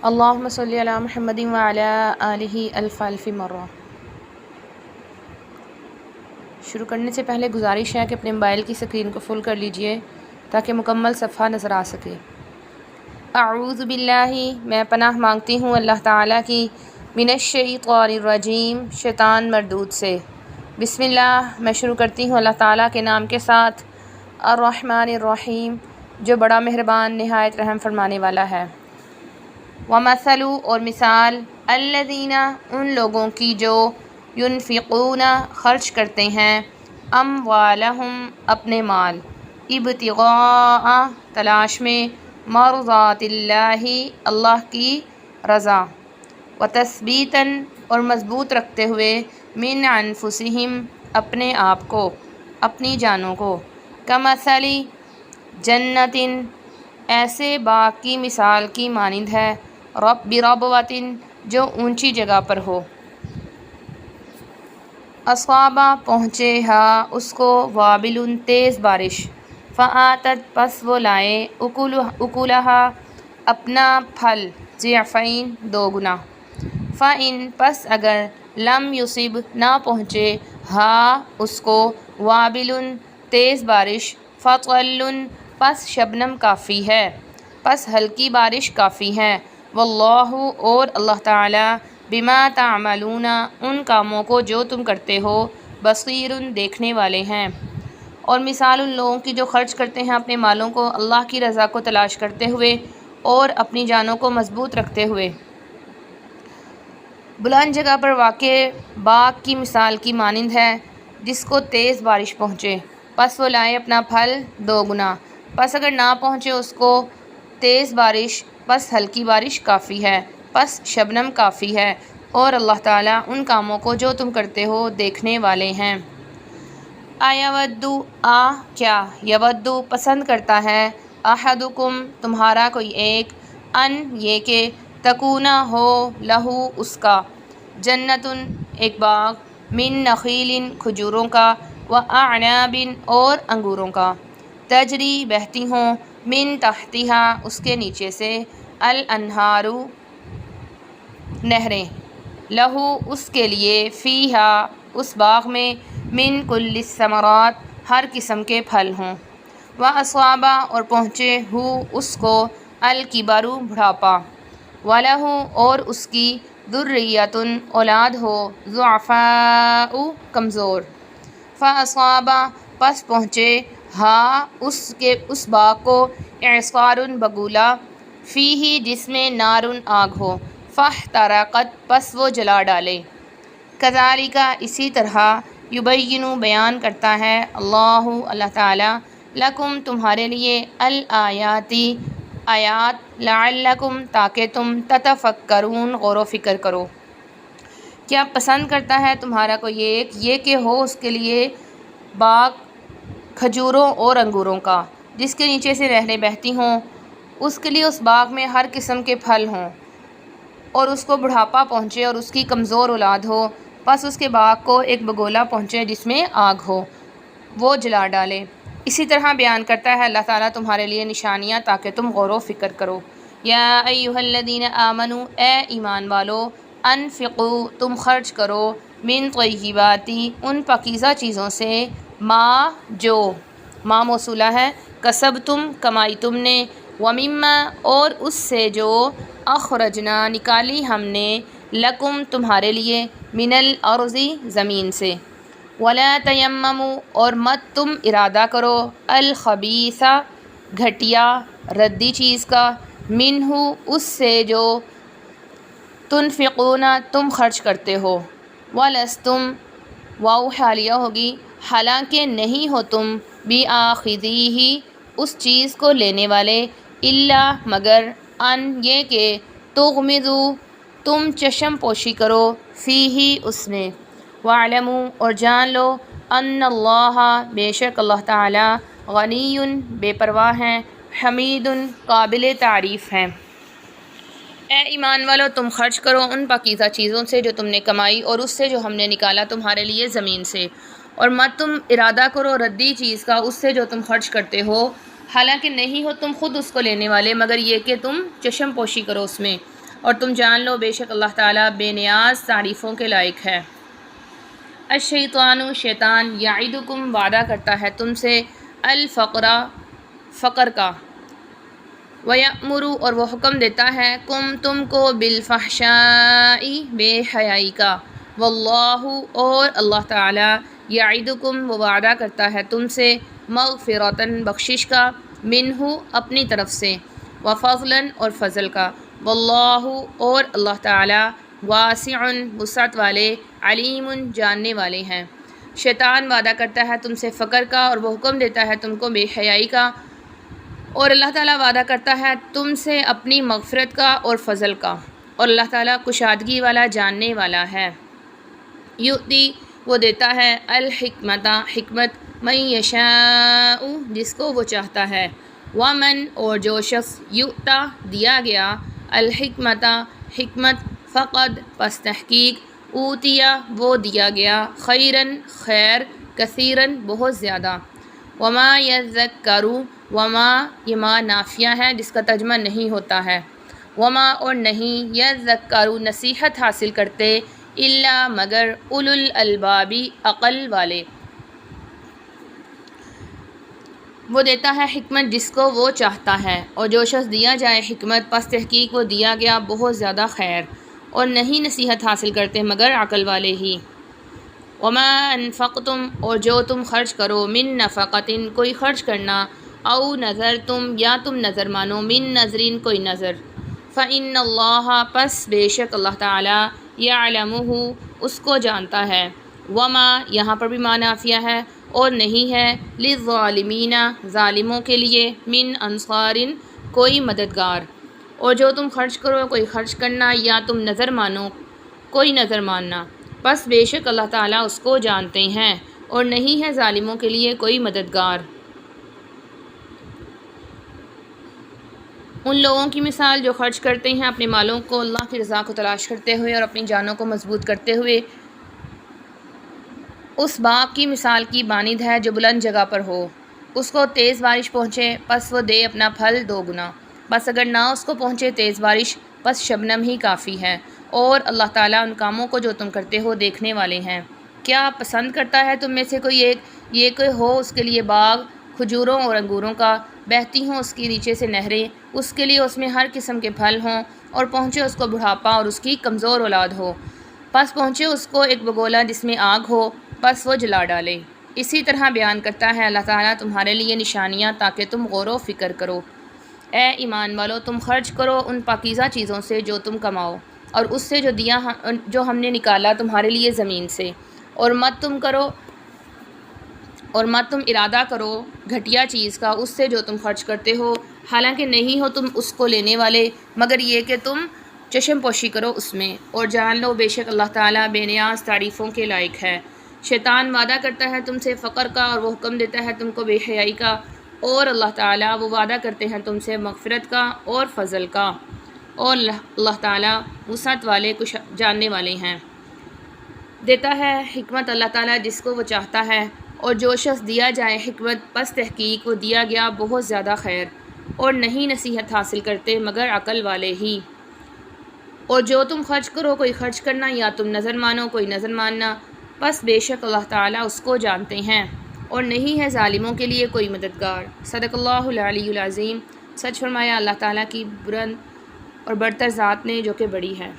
اللہم صلی علی محمد وعلی آلہ الف مرہ۔ شروع کرنے سے پہلے گزارش ہے کہ اپنے موبائل کی اسکرین کو فل کر لیجئے تاکہ مکمل صفحہ نظر آ سکے۔ اعوذ باللہ، میں پناہ مانگتی ہوں اللہ تعالیٰ کی، من الشیطان الرجیم، شیطان مردود سے۔ بسم اللہ، میں شروع کرتی ہوں اللہ تعالیٰ کے نام کے ساتھ۔ الرحمن الرحیم، جو بڑا مہربان نہایت رحم فرمانے والا ہے۔ وَمَثَلُ، اور مثال، الَّذِينَ، ان لوگوں کی جو ينفقون، خرچ کرتے ہیں، اموالہم، اپنے مال، ابتغاء، تلاش میں، مرضات اللہ، اللہ کی رضا، وتثبیتاً، اور مضبوط رکھتے ہوئے، من انفسہم، اپنے آپ کو، اپنی جانوں کو، کمثل جنۃ، ایسے باغ کی مثال کی مانند ہے، بربوۃ، جو اونچی جگہ پر ہو، اصابہ، پہنچے، ہا، اس کو، وابل، تیز بارش، فآتت، پس وہ لائے، اکلہا، اپنا پھل، ضعفین، دو گنا، فإن، پس اگر، لم یصب، نہ پہنچے، ہا، اس کو، وابل، تیز بارش، فطل، پس شبنم کافی ہے، پس ہلکی بارش کافی ہے، واللہ، اور اللہ تعالیٰ، بما تعملون، ان کاموں کو جو تم کرتے ہو، بصیر، دیکھنے والے ہیں۔ اور مثال ان لوگوں کی جو خرچ کرتے ہیں اپنے مالوں کو اللہ کی رضا کو تلاش کرتے ہوئے اور اپنی جانوں کو مضبوط رکھتے ہوئے، بلند جگہ پر واقع باغ کی مثال کی مانند ہے، جس کو تیز بارش پہنچے، پس وہ لائے اپنا پھل، دو گنا، پس اگر نہ پہنچے اس کو، تیز بارش، پس ہلکی بارش کافی ہے، پس شبنم کافی ہے، اور اللہ تعالیٰ ان کاموں کو جو تم کرتے ہو دیکھنے والے ہیں۔ ایود، کیا، یود، پسند کرتا ہے، احدکم، تمہارا کوئی ایک، ان، یہ کہ، تکون، ہو، لہو، اس کا، جنۃ، ایک باغ، من نخیل، کھجوروں کا، واعناب، اور انگوروں کا، تجری، بہتی ہوں، من تحتہا، اس کے نیچے سے، الانہار، نہریں، لہو، اس کے لیے، فیہا، اس باغ میں، من کل الثمرات، ہر قسم کے پھل ہوں، واصابہ، اور پہنچے، ہو، اس کو، الکبر، بڑھاپا، ولہ، اور اس کی، ذریۃ، اولاد ہو، ضعفاء، کمزور، فاصابہ، پس پہنچے، ہا، اس باغ کو، اعصار، بگولا، فیہ، جس میں، نار، آگ ہو، فاحترقت، پس وہ جلا ڈالے، کذالک، اسی طرح، یبین، بیان کرتا ہے، اللہ تعالیٰ، لکم، تمہارے لیے، الآیات، آیات، لعلکم، تاکہ تم، تتفکرون، غور و فکر کرو۔ کیا پسند کرتا ہے تمہارا کوئی ایک، یہ کہ ہو اس کے لیے باغ کھجوروں اور انگوروں کا، جس کے نیچے سے نہریں بہتی ہوں، اس کے لیے اس باغ میں ہر قسم کے پھل ہوں، اور اس کو بڑھاپا پہنچے اور اس کی کمزور اولاد ہو، پس اس کے باغ کو ایک بگولا پہنچے جس میں آگ ہو، وہ جلا ڈالے۔ اسی طرح بیان کرتا ہے اللہ تعالیٰ تمہارے لیے نشانیاں تاکہ تم غور و فکر کرو۔ یا ایھا الذین آمنوا، اے ایمان والو، انفقوا، تم خرچ کرو، من طیبات، ان پاکیزہ چیزوں سے، ما، جو، ما موصولہ ہے، کسبتم، کمائی تم نے، ومما، اور اس سے جو، اخرجنا، نکالی ہم نے، لکم، تمہارے لیے، من الارض، زمین سے، ولا تیمموا، اور مت تم ارادہ کرو، الخبیث، گھٹیا، ردی چیز کا، منہ، اس سے جو، تنفقون، تم خرچ کرتے ہو، ولستم، واو حالیہ ہوگی، حالانکہ نہیں ہو تم، بآخذیہ، اس چیز کو لینے والے، الا، مگر، ان، یہ کہ، تغمضوا، تم چشم پوشی کرو، فیہ، اس میں، واعلموا، اور جان لو، ان اللہ، بے شک اللہ تعالیٰ، غنی، بے پرواہ ہیں، حمید، قابل تعریف ہیں۔ اے ایمان والو، تم خرچ کرو ان پاکیزہ چیزوں سے جو تم نے کمائی، اور اس سے جو ہم نے نکالا تمہارے لیے زمین سے، اور مت تم ارادہ کرو ردی چیز کا، اس سے جو تم خرچ کرتے ہو، حالانکہ نہیں ہو تم خود اس کو لینے والے، مگر یہ کہ تم چشم پوشی کرو اس میں، اور تم جان لو بے شک اللہ تعالیٰ بے نیاز تعریفوں کے لائق ہے۔ الشیطان شیطان یعدکم وعدہ کرتا ہے تم سے الفقر فقر کا، وَيَأْمُرُ اور وہ حکم دیتا ہے تم کو بالفحشاء بے حیائی کا، واللہ اور اللہ تعالیٰ یعدکم وہ وعدہ کرتا ہے تم سے مغفرۃً بخشش کا، منہ اپنی طرف سے، وفضلاً اور فضل کا، واللہ اور اللہ تعالیٰ واسع وسعت والے، علیم جاننے والے ہیں۔ شیطان وعدہ کرتا ہے تم سے فقر کا اور وہ حکم دیتا ہے تم کو بے حیائی کا، اور اللہ تعالیٰ وعدہ کرتا ہے تم سے اپنی مغفرت کا اور فضل کا، اور اللہ تعالیٰ کشادگی والا جاننے والا ہے۔ یؤتی وہ دیتا ہے الحکمت حکمت من یشاء جس کو وہ چاہتا ہے، ومن اور جو شخص یؤتا دیا گیا الحکمت حکمت فقد پس تحقیق اوتیا وہ دیا گیا خیراً خیر کثیراً بہت زیادہ، وما یذکر وما یہ ما نافیہ ہے جس کا ترجمہ نہیں ہوتا ہے، وما اور نہیں یذکر نصیحت حاصل کرتے الا مگر اولو الالباب عقل والے۔ وہ دیتا ہے حکمت جس کو وہ چاہتا ہے، اور جو شخص دیا جائے حکمت پس تحقیق وہ دیا گیا بہت زیادہ خیر، اور نہیں نصیحت حاصل کرتے مگر عقل والے ہی۔ وما انفقتم اور جو تم خرچ کرو من نفقۃ کوئی خرچ کرنا، او نظر تم یا تم نظر مانو من نظرین کوئی نظر، فإن اللہ پس بے شک اللہ تعالیٰ یعلمہ اس کو جانتا ہے، وما یہاں پر بھی معنی نافیہ ہے اور نہیں ہے للظالمین ظالموں کے لیے من انصار کوئی مددگار، اور جو تم خرچ کرو کوئی خرچ کرنا یا تم نظر مانو کوئی نظر ماننا، پس بے شک اللہ تعالیٰ اس کو جانتے ہیں اور نہیں ہے ظالموں کے لیے کوئی مددگار۔ ان لوگوں کی مثال جو خرچ کرتے ہیں اپنے مالوں کو اللہ کی رضا کو تلاش کرتے ہوئے اور اپنی جانوں کو مضبوط کرتے ہوئے، اس باغ کی مثال کی مانند ہے جو بلند جگہ پر ہو، اس کو تیز بارش پہنچے پس وہ دے اپنا پھل دو گنا، بس اگر نہ اس کو پہنچے تیز بارش پس شبنم ہی کافی ہے، اور اللہ تعالیٰ ان کاموں کو جو تم کرتے ہو دیکھنے والے ہیں۔ کیا پسند کرتا ہے تم میں سے کوئی ایک یہ کہ ہو اس کے لیے باغ کھجوروں اور انگوروں کا، بہتی ہوں اس کے نیچے سے نہریں، اس کے لیے اس میں ہر قسم کے پھل ہوں، اور پہنچے اس کو بڑھاپا اور اس کی کمزور اولاد ہو، پس پہنچے اس کو ایک بگولا جس میں آگ ہو، پس وہ جلا ڈالے۔ اسی طرح بیان کرتا ہے اللہ تعالیٰ تمہارے لیے نشانیاں تاکہ تم غور و فکر کرو۔ اے ایمان والو تم خرچ کرو ان پاکیزہ چیزوں سے جو تم کماؤ، اور اس سے جو ہم نے نکالا تمہارے لیے زمین سے، اور مت تم ارادہ کرو گھٹیا چیز کا اس سے جو تم خرچ کرتے ہو، حالانکہ نہیں ہو تم اس کو لینے والے، مگر یہ کہ تم چشم پوشی کرو اس میں، اور جان لو بے شک اللہ تعالیٰ بے نیاز تعریفوں کے لائق ہے۔ شیطان وعدہ کرتا ہے تم سے فقر کا اور وہ حکم دیتا ہے تم کو بے حیائی کا، اور اللہ تعالیٰ وہ وعدہ کرتے ہیں تم سے مغفرت کا اور فضل کا، اور اللہ تعالیٰ وسعت والے کچھ جاننے والے ہیں۔ دیتا ہے حکمت اللہ تعالیٰ جس کو وہ چاہتا ہے، اور جو شخص دیا جائے حکمت پس تحقیق وہ دیا گیا بہت زیادہ خیر، اور نہیں نصیحت حاصل کرتے مگر عقل والے ہی۔ اور جو تم خرچ کرو کوئی خرچ کرنا یا تم نظر مانو کوئی نظر ماننا، پس بے شک اللہ تعالیٰ اس کو جانتے ہیں اور نہیں ہے ظالموں کے لیے کوئی مددگار۔ صدق اللہ العلی العظیم۔ سچ فرمایا اللہ تعالیٰ کی بلند اور برتر ذات نے جو کہ بڑی ہے۔